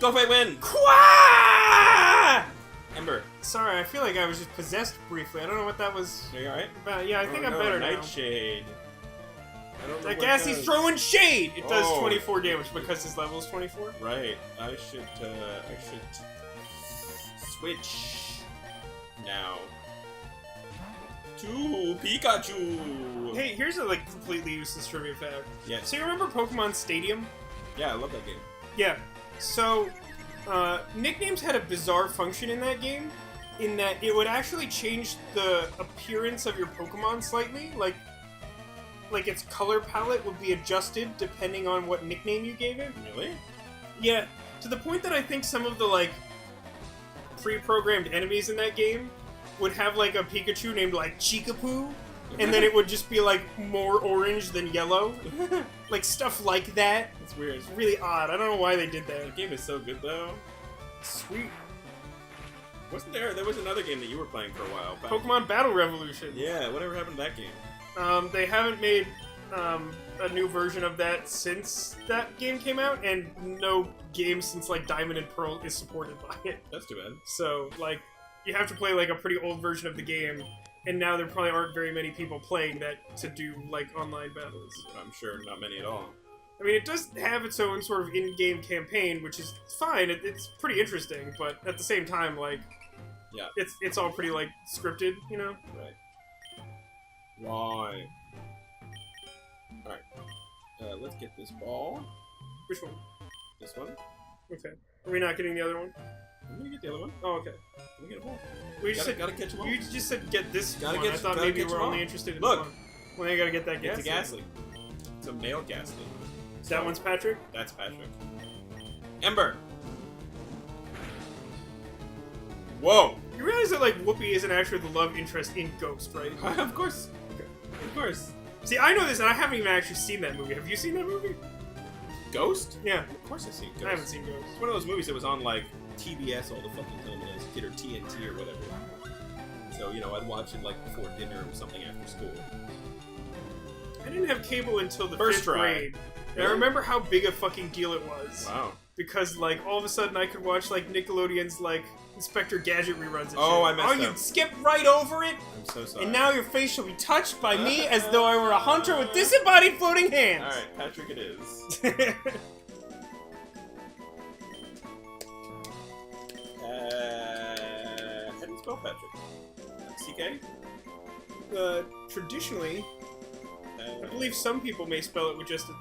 Go for it, win! Qua! Ember. Sorry, I feel like I was just possessed briefly. I don't know what that was Are you alright? about. Yeah, I think I'm better now. Nightshade. I don't know That what Gastly's it does. throwing shade! It does Oh. 24 damage because his level is 24. Right. I should switch now to Pikachu. Hey, here's a completely useless trivia fact. Yeah. So you remember Pokemon Stadium? Yeah, I love that game. Yeah. So, nicknames had a bizarre function in that game, in that it would actually change the appearance of your Pokemon slightly. Like its color palette would be adjusted depending on what nickname you gave it. Really? Yeah, to the point that I think some of the pre-programmed enemies in that game would have a Pikachu named Chikapoo, and then it would just be more orange than yellow. Stuff like that. It's weird. It's really odd. I don't know why they did that. That game is so good though. Sweet. Wasn't there was another game that you were playing for a while back. Pokemon Battle Revolution. Yeah, whatever happened to that game? They haven't made a new version of that since that game came out, and no game since Diamond and Pearl is supported by it. That's too bad. So you have to play a pretty old version of the game, and now there probably aren't very many people playing that to do online battles. I'm sure not many at all. I mean, it does have its own sort of in-game campaign, which is fine. It's pretty interesting, but at the same time, yeah, it's all pretty scripted, you know. Right. Right. Alright. Let's get this ball. Which one? This one. Okay. Are we not getting the other one? I'm gonna get the other one. Oh, okay. I'm gonna get a ball. We just said, Gotta catch them all. you just said get this Gotta one. get- I thought gotta maybe get we're them all. only interested in Look. one. Well, you gotta get that gas. It's a Gastly. It's a male Gastly. That one's Patrick? That's Patrick. Ember! Whoa! You realize that, Whoopi isn't actually the love interest in Ghost, right? Of course. Okay. Of course. See, I know this, and I haven't even actually seen that movie. Have you seen that movie? Ghost? Yeah. Of course I've seen Ghost. I haven't seen Ghost. It's one of those movies that was on, TBS all the fucking time when I was a kid, or TNT or whatever. So, I'd watch it, before dinner or something after school. I didn't have cable until the First 5th try. grade. And I Really? remember how big a fucking deal it was. Wow. Because, all of a sudden I could watch, Nickelodeon's, Inspector Gadget reruns and shit. Oh, I messed you up. skipped right over it, I'm so sorry. and now your face shall be touched by me as though I were a hunter with disembodied floating hands. Alright, Patrick it is. How do you spell Patrick? CK? Traditionally, I believe some people may spell it with just a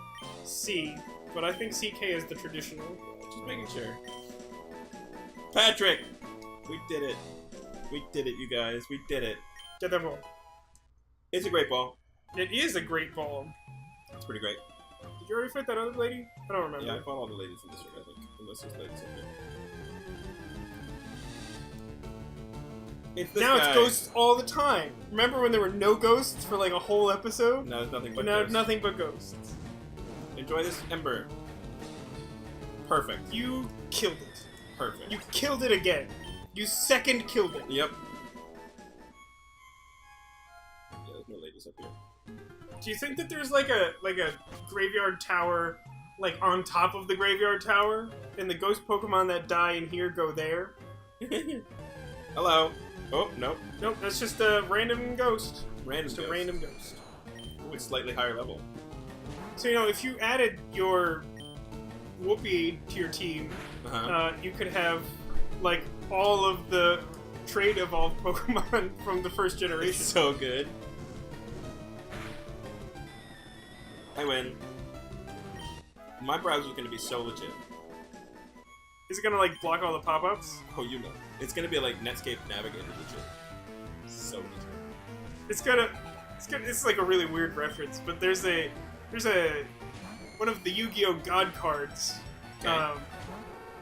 C, but I think CK is the traditional. Just making sure. Patrick! We did it. We did it, you guys. We did it. Get that ball. It's a great ball. It is a great ball. It's pretty great. Did you already fight that other lady? I don't remember. Yeah, I fought all the ladies in this room, I think. Unless there's ladies up there. It's this Now guy. it's ghosts all the time. Remember when there were no ghosts for a whole episode? No, it's nothing But but now ghosts. nothing but ghosts. Enjoy this Ember. Perfect. You killed it. Perfect. You killed it again. You second killed it. Yep. Yeah, there's no ladies up here. Do you think that there's a graveyard tower on top of the graveyard tower, and the ghost Pokemon that die in here go there? Hello. Oh, nope. Nope, that's just a random ghost. Random Just a ghost. random ghost. Ooh, it's slightly higher level. So, if you added your Whoopi to your team, Uh-huh. you could have, all of the trade evolved Pokemon from the first generation. It's so good. I win. My browser's gonna be so legit. Is it gonna, block all the pop-ups? Oh, you know. It's gonna be like Netscape Navigator legit. So legit. It's a really weird reference, but there's one of the Yu-Gi-Oh! God cards. Okay.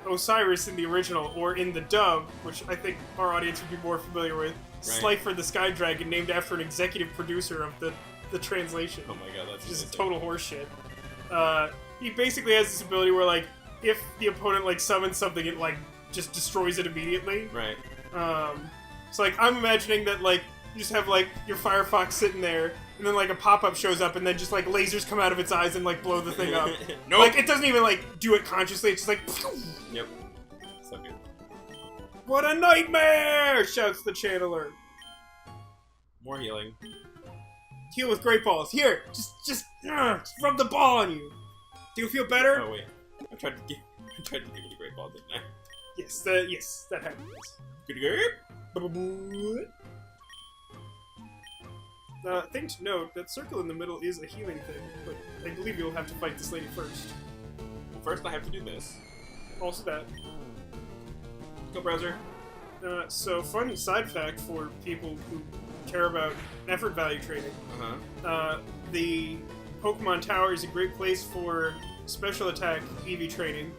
Osiris in the original, or in the dub, which I think our audience would be more familiar with, Slifer the Sky Dragon, named after an executive producer of the translation. Oh my god, that's Which is amazing. total horseshit. He basically has this ability where, if the opponent, summons something, it, just destroys it immediately. Right. So, I'm imagining that, you just have, your Firefox sitting there, and then, a pop-up shows up, and then just, lasers come out of its eyes and, blow the thing up. Nope. It doesn't even, do it consciously, it's just, Yep. So good. What a nightmare! Shouts the channeler. More healing. Heal with great balls. Here, just rub the ball on you. Do you feel better? Oh wait, I tried to give you the great ball, didn't I? Yes, that happens. Good. Thing to note, that circle in the middle is a healing thing, but I believe you'll have to fight this lady first. Well, first I have to do this. Also that. Go, browser. So fun side fact for people who care about effort value trading. The Pokemon Tower is a great place for special attack EV training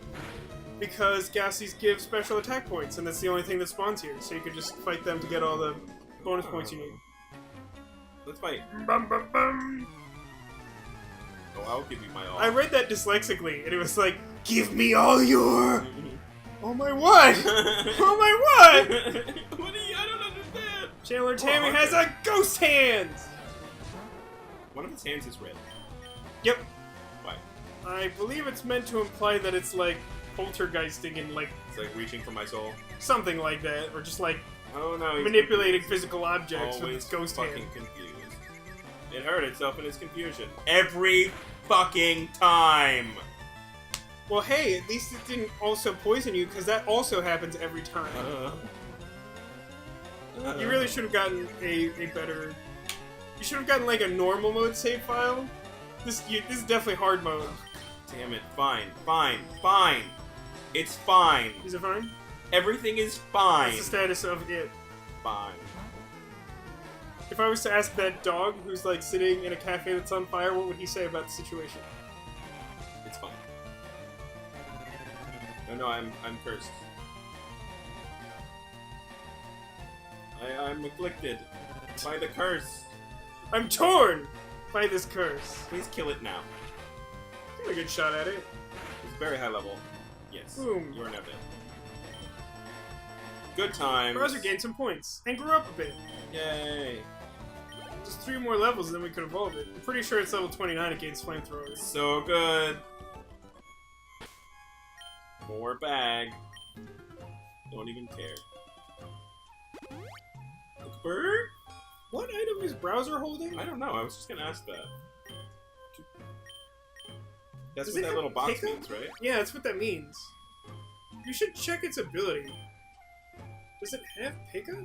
because Gastlys give special attack points, and that's the only thing that spawns here, so you can just fight them to get all the bonus points you need. Let's fight. Bum, bum, bum. Oh, I'll give you my all. I read that dyslexically, and it was like, give me all your... Oh my what? Oh my what? What are you? I don't understand. Chandler Tammy has a ghost hand! One of his hands is red. Yep. Why? I believe it's meant to imply that it's like poltergeisting and like It's like reaching for my soul. something like that, or just like Oh no, he's manipulating confused. physical objects with Always its ghost fucking hand. confused. It hurt itself in its confusion. Every fucking time! Well, hey, at least it didn't also poison you, because that also happens every time. You really should have gotten a better... You should have gotten like a normal mode save file. This is definitely hard mode. Damn it. Fine. Fine. Fine. It's fine. Is it fine? Everything is fine. What's the status of it? Fine. If I was to ask that dog who's like sitting in a cafe that's on fire, what would he say about the situation? It's fine. No, I'm cursed. I'm afflicted by the curse. I'm torn by this curse. Please kill it now. Give me a good shot at it. It's very high level. Yes. Boom. You are now dead. Good times. Browser gained some points and grew up a bit. Yay. Just 3 more levels and then we could evolve it. I'm pretty sure it's level 29 it gains flamethrowers. So good. More bag. Don't even care. Bird? What item is Browser holding? I don't know. I was just gonna ask that. That's Does what it that have little box pickup? means, right? Yeah, that's what that means. You should check its ability. Does it have pickup?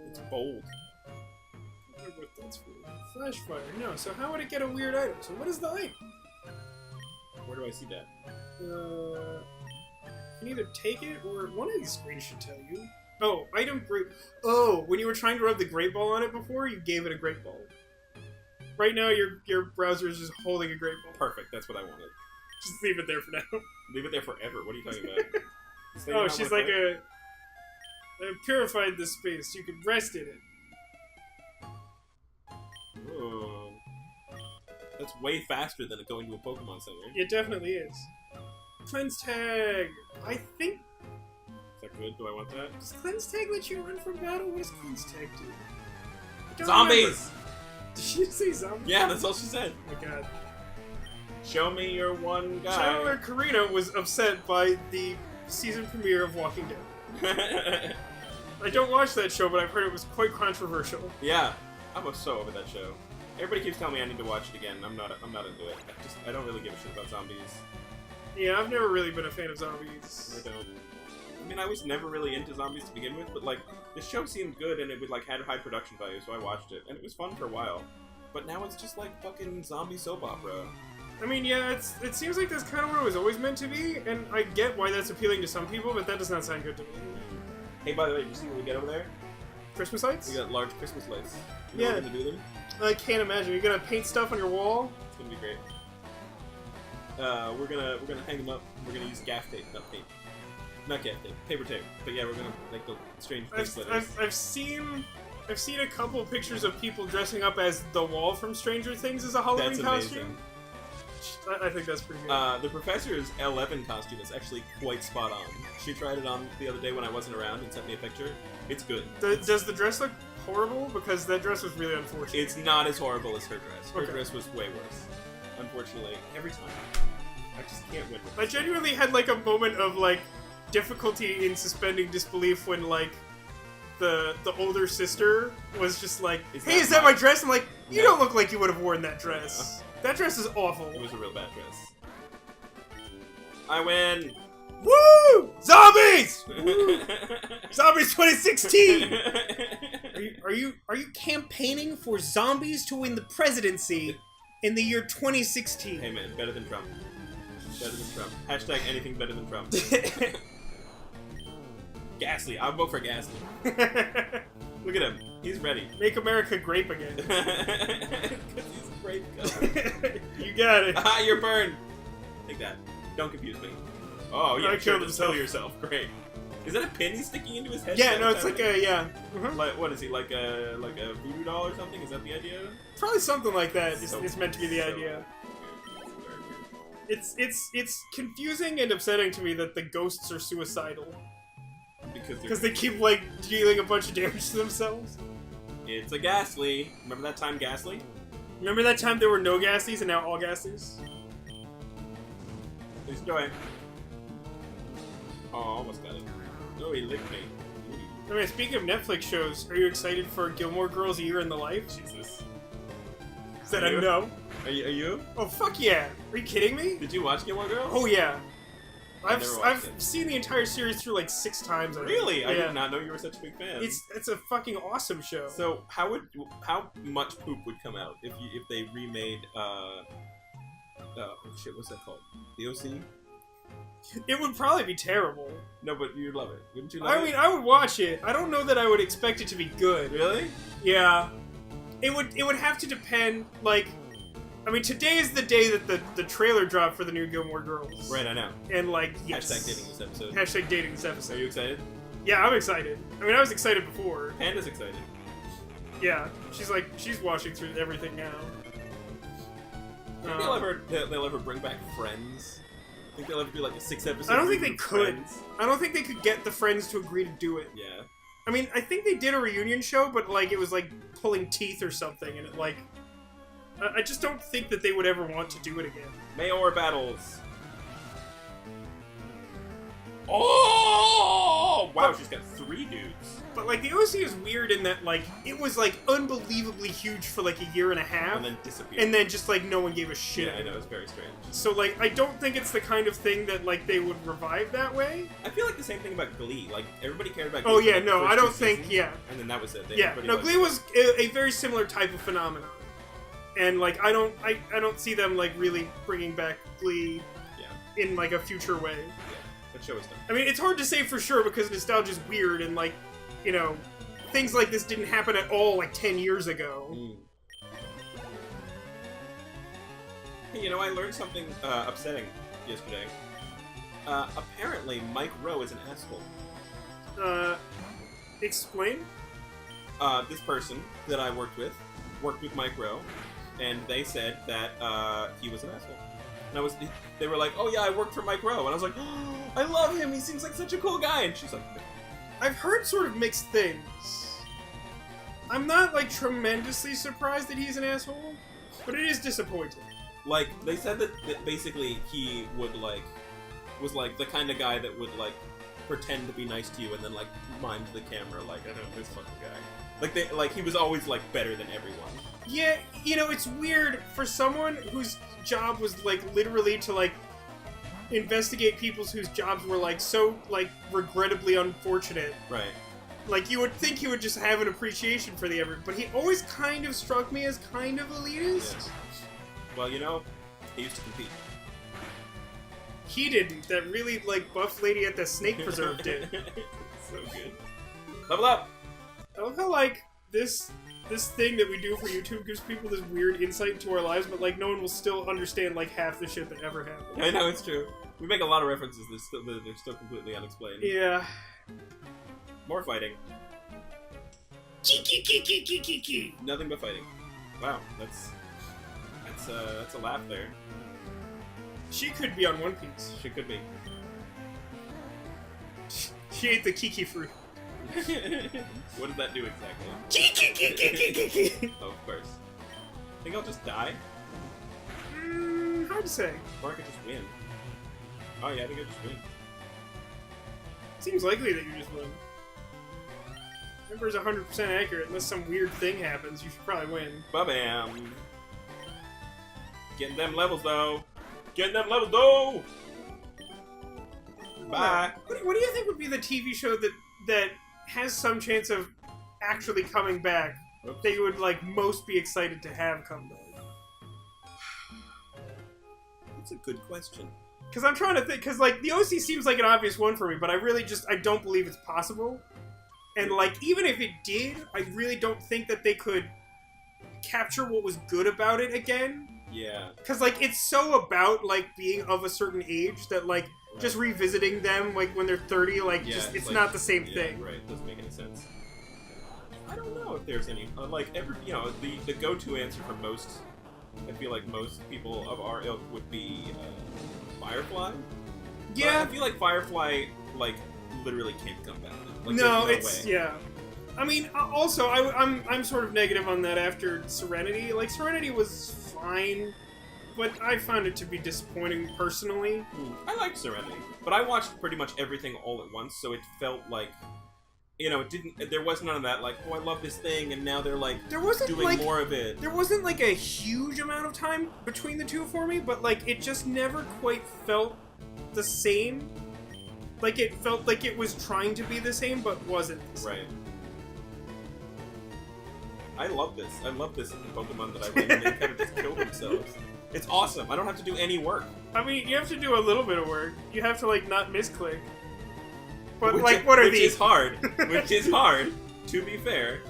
It's bold. I wonder what that's for. Flash fire. No, so how would it get a weird item? So what is the item? Where do I see that? You can either take it or one of these screens should tell you. Oh, item grape. Oh, when you were trying to rub the grape ball on it before, you gave it a grape ball. Right now, your browser is just holding a grape ball. Perfect. That's what I wanted. Just leave it there for now. Leave it there forever. What are you talking about? This thing Oh, not she's wanna like play? I purified this space. You could rest in it. Ooh. That's way faster than going to a Pokemon Center. It definitely is. Cleanse tag. I think. Is that good? Do I want that? Does cleanse tag let you run from battle? What does cleanse tag do? I don't Zombies! remember. Did she say zombies? Yeah, that's all she said. Oh my god. Show me your one guy. Chandler Karina was upset by the season premiere of Walking Dead. I don't watch that show, but I've heard it was quite controversial. Yeah, I'm so over that show. Everybody keeps telling me I need to watch it again. I'm not into it. I don't really give a shit about zombies. Yeah, I've never really been a fan of zombies. I don't. I mean, I was never really into zombies to begin with, but like, the show seemed good and it would like had high production value, so I watched it, and it was fun for a while. But now it's just like fucking zombie soap opera. I mean, yeah, it seems like that's kind of what it was always meant to be, and I get why that's appealing to some people, but that does not sound good to me. Hey, by the way, did you see what we get over there? Christmas lights? We got large Christmas lights. You know Yeah. we're gonna do them? I can't imagine. You're gonna paint stuff on your wall? It's gonna be great. We're gonna hang them up. We're gonna use gaff tape, not paint. Not gaff tape, paper tape. But yeah, we're gonna make the strange face letters. I've seen a couple pictures of people dressing up as the Wall from Stranger Things as a Halloween That's costume. amazing. I think that's pretty good. The professor's L11 costume is actually quite spot on. She tried it on the other day when I wasn't around and sent me a picture. It's good. Does the dress look horrible? Because that dress was really unfortunate. It's not as horrible as her dress. Her Okay. dress was way worse. unfortunately. Every time. I just can't win with I genuinely had like a moment of like difficulty in suspending disbelief when like the older sister was just like, "Hey, is that my dress?" I'm like, "You don't look like you would have worn that dress. That dress is awful." It was a real bad dress. I win! Woo! Zombies! Woo! Zombies 2016. Are you campaigning for zombies to win the presidency in the year 2016? Hey man, better than Trump. Better than Trump. Hashtag anything better than Trump. Gastly. I'll vote for Gastly. Look at him. He's ready. Make America grape again. Because he's a grape color. You got it. Ah, you're burned. Take that. Don't confuse me. Oh, yeah, Killed just himself. kill yourself. Great. Is that a pin he's sticking into his head? Yeah, no, it's like a, yeah. Mm-hmm. Like, what is he, like a voodoo doll or something? Is that the idea? Probably something like that. So- It's meant to be the so idea. weird. It's confusing and upsetting to me that the ghosts are suicidal. Because they keep, like, dealing a bunch of damage to themselves. It's a Gastly. Remember that time, Gastly? Remember that time there were no Gaslies and now all Gaslies? He's going. Oh, almost got it. No, he licked me. I mean, speaking of Netflix shows, are you excited for Gilmore Girls: A Year in the Life? Jesus. Is that Are a you? no? Are you? Oh, fuck yeah. Are you kidding me? Did you watch Gilmore Girls? Oh, yeah. I've never watched I've it. seen the entire series through like 6 times already. Really? Yeah. I did not know you were such a big fan. It's a fucking awesome show. So how much poop would come out if they remade shit, what's that called? The OC? It would probably be terrible. No, but you'd love it. Wouldn't you love I it? mean, I would watch it. I don't know that I would expect it to be good. Really? Yeah. It would have to depend, like... I mean, today is the day that the trailer dropped for the new Gilmore Girls. Right, I know. And, like, yes. Hashtag dating this episode. Hashtag dating this episode. Are you excited? Yeah, I'm excited. I mean, I was excited before. Panda's excited. Yeah. She's watching through everything now. Think they'll ever bring back Friends? I think they'll ever do like a 6-episode. I don't think they reboot of could. Friends. I don't think they could get the friends to agree to do it. Yeah. I mean, I think they did a reunion show, but, like, it was, like, pulling teeth or something, and it, like... I just don't think that they would ever want to do it again. Mayor battles. Oh! Wow, she's got 3 dudes. But, like, the OC is weird in that, like, it was, like, unbelievably huge for, like, a year and a half. And then disappeared. And then just, like, no one gave a shit. Yeah, I know, it's very strange. So, like, I don't think it's the kind of thing that, like, they would revive that way. I feel like the same thing about Glee. Like, everybody cared about Glee. Oh, for, yeah, like, the no, first I don't 2 think, seasons, yeah. And then that was it. Yeah, no, Glee was a very similar type of phenomenon. And, like, I don't see them, like, really bringing back Glee in, like, a future way. Yeah, that show is done. I mean, it's hard to say for sure because nostalgia's weird and, like, you know, things like this didn't happen at all, like, 10 years ago. Mm. Hey, you know, I learned something upsetting yesterday. Apparently, Mike Rowe is an asshole. Explain? This person that I worked with Mike Rowe, and they said that he was an asshole. And they were like, "Oh yeah, I worked for Mike Rowe," and I was like, "Oh, I love him. He seems like such a cool guy." And she's like, I've heard sort of mixed things. I'm not, like, tremendously surprised that he's an asshole, but it is disappointing. like they said that basically he would was like the kind of guy that would like pretend to be nice to you and then like mime to the camera like, "I know this fucking guy." Like he was always like better than everyone. Yeah, you know, it's weird for someone whose job was, like, literally to, like, investigate people's whose jobs were, like, so, like, regrettably unfortunate. Right. Like, you would think he would just have an appreciation for but he always kind of struck me as kind of elitist. Yes. Well, you know, he used to compete. He didn't. That really, like, buff lady at the snake preserve did. So good. Level up! I love how, like, this thing that we do for YouTube gives people this weird insight into our lives, but, like, no one will still understand, like, half the shit that ever happened. I know, it's true. We make a lot of references that they're still completely unexplained. Yeah. More fighting. Nothing but fighting. Wow, that's a laugh there. She could be on One Piece. She could be. She ate the Kiki fruit. What did that do exactly? Oh, of course. Think I'll just die? Hard to say. Or I could just win. Oh yeah, I think I just win. Seems likely that you just win. Emperor's 100% accurate. Unless some weird thing happens, you should probably win. Ba-bam. Getting them levels, though. Getting them levels, though! Bye. What do you think would be the TV show that has some chance of actually coming back? Oops. That you would, like, most be excited to have come back? That's a good question. Because I'm trying to think, because, like, the OC seems like an obvious one for me, but I really I don't believe it's possible. And, like, even if it did, I really don't think that they could capture what was good about it again. Yeah. Because, like, it's so about, like, being of a certain age that, like, right. just revisiting them, like, when they're 30, like, yeah, it's like, not the same thing. Right, doesn't make any sense. I don't know if there's any, the go-to answer for most, I feel like most people of our ilk would be, Firefly? Yeah. But I feel like Firefly, like, literally can't come back. Like, no, there's it's way. yeah. I mean, also, I'm sort of negative on that after Serenity. Like, Serenity was fine, but I found it to be disappointing personally. I liked Serenity, but I watched pretty much everything all at once, so it felt like, there was none of that, like, oh, I love this thing, and now they're, like, doing more of it. There wasn't, like, a huge amount of time between the two for me, but, like, it just never quite felt the same. Like, it felt like it was trying to be the same, but wasn't the same. Right. I love this. I love this in Pokemon that I read, and they kind of just kill themselves. It's awesome. I don't have to do any work. I mean, you have to do a little bit of work. You have to, like, not misclick. But, what are these? Which is hard. Which is hard. To be fair,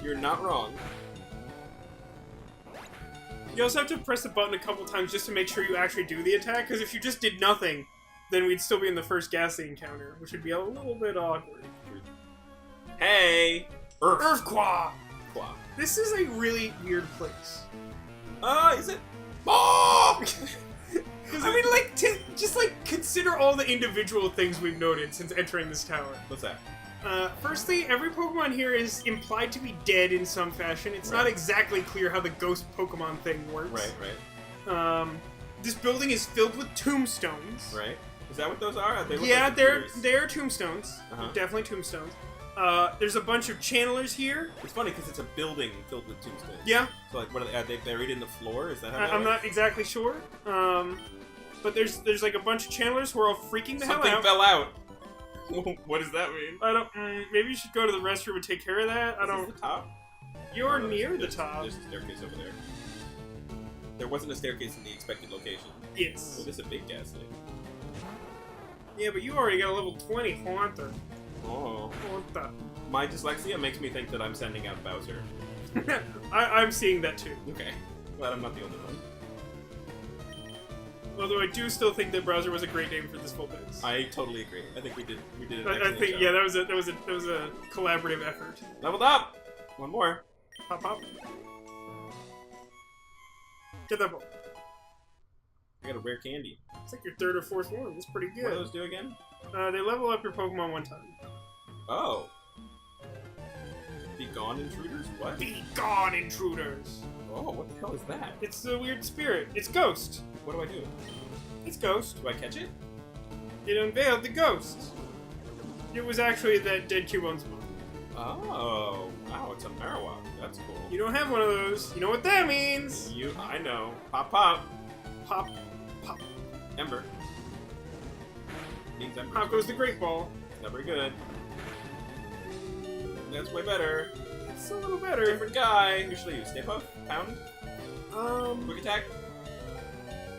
you're not wrong. You also have to press the button a couple times just to make sure you actually do the attack, because if you just did nothing, then we'd still be in the first Gastly encounter, which would be a little bit awkward. Hey! Earthquake! Claw. This is a really weird place. Is it? Oh! I mean, like, consider all the individual things we've noted since entering this tower. What's that? Firstly, every Pokemon here is implied to be dead in some fashion. It's not exactly clear how the ghost Pokemon thing works. Right. This building is filled with tombstones. Right. Is that what those are? They look yeah, like they're tombstones. Uh-huh. They're definitely tombstones. There's a bunch of channelers here. It's funny because it's a building filled with tombstones. Yeah. So like, are they buried in the floor? Is that how? I'm not exactly sure. But there's like a bunch of channelers who are all freaking the hell out. Something fell out. What does that mean? I don't. Maybe you should go to the restroom and take care of that. I don't. Is this the top? You're near the top. There's a staircase over there. There wasn't a staircase in the expected location. Yes. Well, this is a big Gastly. Yeah, but you already got a level 20 Haunter. Oh. Haunter. My dyslexia makes me think that I'm sending out Bowser. I'm seeing that too. Okay. Glad I'm not the only one. Although I do still think that Browser was a great name for this full base. I totally agree. I think we did an I excellent think job. yeah, that was a collaborative effort. Leveled up. One more. Pop pop. Get that ball. I got a rare candy. It's like your third or fourth one. That's pretty good. What do those do again? They level up your Pokemon one time. Oh. Be gone, intruders? What? Be gone, intruders! Oh, what the hell is that? It's the weird spirit. It's Ghost. What do I do? It's Ghost. Do I catch it? It unveiled the Ghost. It was actually that dead Cubone's mom. Oh, wow, it's a Marowak. That's cool. You don't have one of those. You know what that means? I know. Pop, pop. Pop, pop. Ember. Means Ember. Pop goes the Great Ball. Not very good. That's way better. It's a little better. Different guy. Usually you stay puff, pound, quick attack.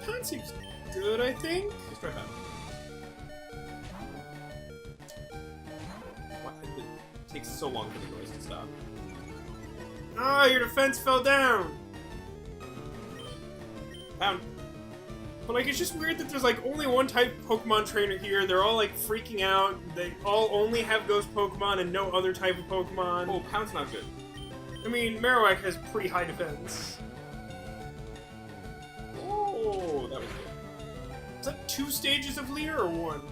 Pound seems good, I think. Let's try pound. What? It takes so long for the noise to stop. Ah, your defense fell down. Pound. But, like, it's just weird that there's, like, only one type of Pokemon trainer here. They're all, like, freaking out. They all only have Ghost Pokemon and no other type of Pokemon. Oh, pound's not good. I mean, Marowak has pretty high defense. Oh, that was good. Is that 2 stages of Leer or 1?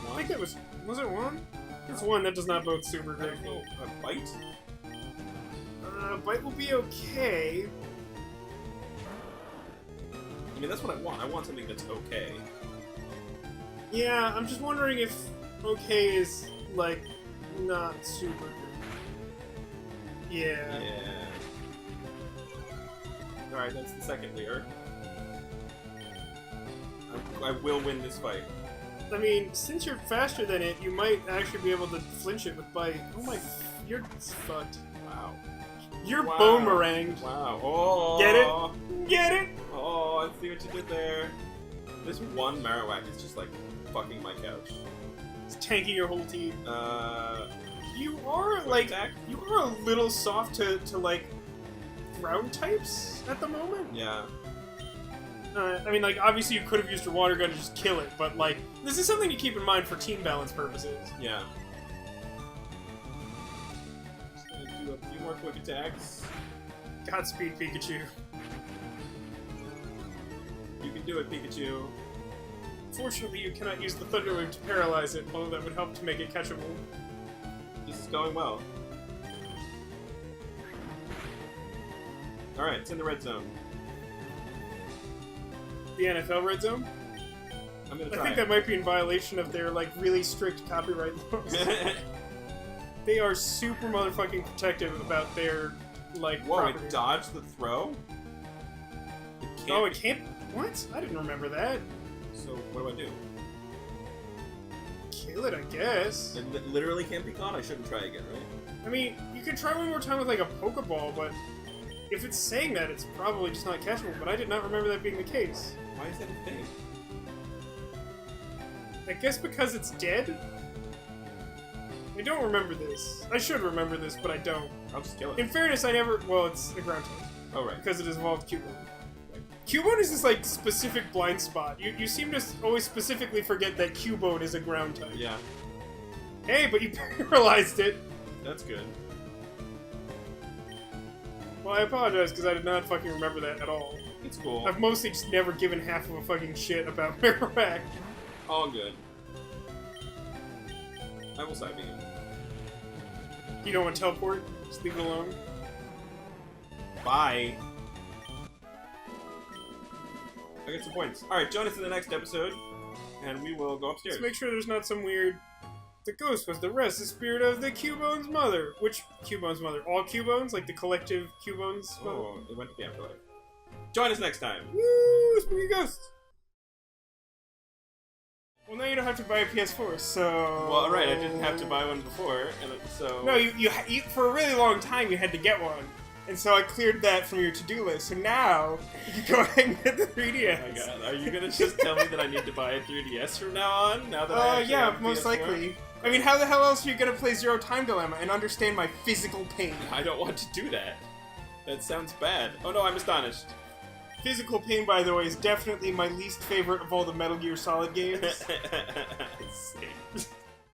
I think that was it 1? It's 1. That does not bode super great. Oh, a bite? Bite will be okay. I mean, that's what I want. I want something that's okay. Yeah, I'm just wondering if okay is, like, not super good. Yeah. Yeah. Alright, that's the second Leer. I will win this fight. I mean, since you're faster than it, you might actually be able to flinch it with bite. Oh my, you're fucked. Wow. You're Wow. boomeranged. Wow. Oh. Get it? Get it? Oh, I see what you did there. This one Marowak is just like fucking my couch. It's tanking your whole team. You are Quick like attack? you are a little soft to like ground types at the moment. Yeah. I mean, like obviously you could have used your water gun to just kill it, but like this is something to keep in mind for team balance purposes. Yeah. Just gonna do a few more quick attacks. Godspeed, Pikachu. You can do it, Pikachu. Fortunately, you cannot use the Thunder Wave to paralyze it, although that would help to make it catchable. This is going well. Alright, it's in the red zone. The NFL Red Zone? I'm gonna I try think it. that might be in violation of their like really strict copyright laws. They are super motherfucking protective about their like Whoa, property. it dodged the throw? It can't Oh, be- it can't. What? I didn't remember that. So, what do I do? Kill it, I guess. It literally can't be caught? I shouldn't try again, right? I mean, you could try one more time with like a Pokeball, but if it's saying that, it's probably just not catchable. But I did not remember that being the case. Why is that a thing? I guess because it's dead? I don't remember this. I should remember this, but I don't. I'll just kill it. In fairness, I never... Well, it's a ground type. Oh, right. Because it has evolved Cubone. Cubone is this, like, specific blind spot. You seem to always specifically forget that Cubone is a ground type. Yeah, Hey, but you paralyzed it! that's good. Well, I apologize, because I did not fucking remember that at all. It's cool. I've mostly just never given half of a fucking shit about Marowak. All good. I will side beam. You don't want to teleport? Just leave it alone. Bye. I get some points. Alright, join us in the next episode, and we will go upstairs. Let's make sure there's not some weird... The ghost was the restless spirit of the Cubone's mother. Which Cubone's mother? All Cubones? Like the collective Cubone's mother? Oh, it went to the afterlife. Join us next time. Woo! Spooky ghost! Well, now you don't have to buy a PS4, so... Well, right, I didn't have to buy one before, and so... No, you for a really long time you had to get one. And so I cleared that from your to-do list, so now you can go ahead and get the 3DS. Oh my god, are you gonna just tell me that I need to buy a 3DS from now on? Now that I actually yeah, have a most PS4? likely. I mean, how the hell else are you gonna play Zero Time Dilemma and understand my physical pain? I don't want to do that. That sounds bad. Oh no, I'm astonished. Physical pain, by the way, is definitely my least favorite of all the Metal Gear Solid games. Same.